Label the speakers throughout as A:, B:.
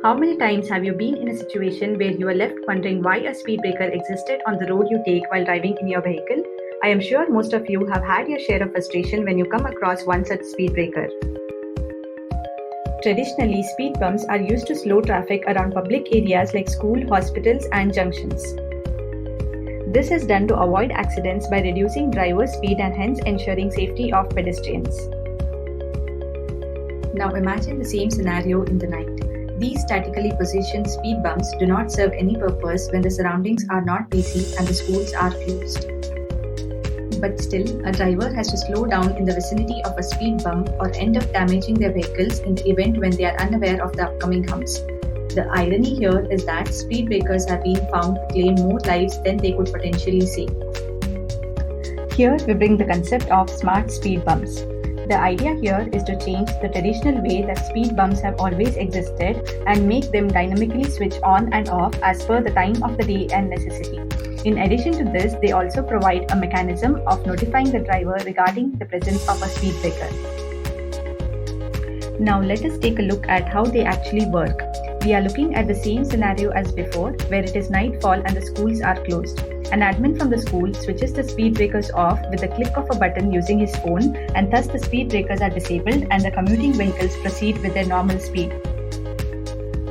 A: How many times have you been in a situation where you are left wondering why a speed breaker existed on the road you take while driving in your vehicle? I am sure most of you have had your share of frustration when you come across one such speed breaker. Traditionally, speed bumps are used to slow traffic around public areas like schools, hospitals, and junctions. This is done to avoid accidents by reducing driver speed and hence ensuring safety of pedestrians. Now imagine the same scenario in the night. These statically positioned speed bumps do not serve any purpose when the surroundings are not busy and the schools are closed. But still, a driver has to slow down in the vicinity of a speed bump or end up damaging their vehicles in the event when they are unaware of the upcoming humps. The irony here is that speed breakers have been found to claim more lives than they could potentially save. Here we bring the concept of smart speed bumps. The idea here is to change the traditional way that speed bumps have always existed and make them dynamically switch on and off as per the time of the day and necessity. In addition to this, they also provide a mechanism of notifying the driver regarding the presence of a speed breaker. Now let us take a look at how they actually work. We are looking at the same scenario as before, where it is nightfall and the schools are closed. An admin from the school switches the speed breakers off with a click of a button using his phone, and thus the speed breakers are disabled and the commuting vehicles proceed with their normal speed.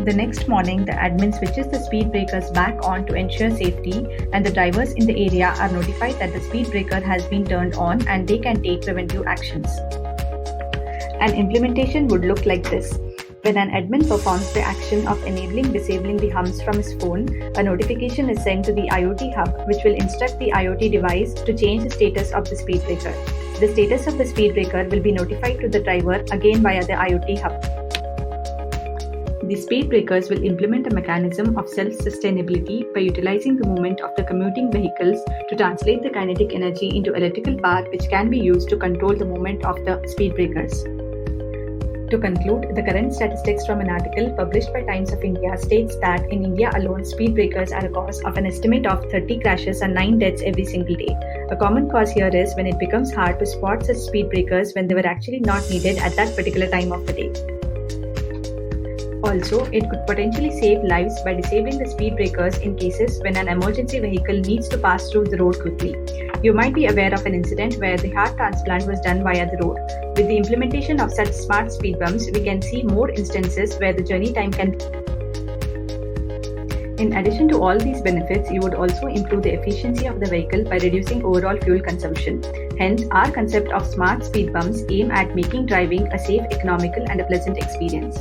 A: The next morning, the admin switches the speed breakers back on to ensure safety, and the drivers in the area are notified that the speed breaker has been turned on and they can take preventive actions. An implementation would look like this. When an admin performs the action of disabling the humps from his phone, a notification is sent to the IoT hub, which will instruct the IoT device to change the status of the speed breaker. The status of the speed breaker will be notified to the driver again via the IoT hub. The speed breakers will implement a mechanism of self-sustainability by utilizing the movement of the commuting vehicles to translate the kinetic energy into electrical power, which can be used to control the movement of the speed breakers. To conclude, the current statistics from an article published by Times of India states that in India alone, speed breakers are a cause of an estimate of 30 crashes and 9 deaths every single day. A common cause here is when it becomes hard to spot such speed breakers when they were actually not needed at that particular time of the day. Also, it could potentially save lives by disabling the speed breakers in cases when an emergency vehicle needs to pass through the road quickly. You might be aware of an incident where the heart transplant was done via the road. With the implementation of such smart speed bumps, we can see more instances where the journey time can. In addition to all these benefits, you would also improve the efficiency of the vehicle by reducing overall fuel consumption. Hence, our concept of smart speed bumps aim at making driving a safe, economical, and a pleasant experience.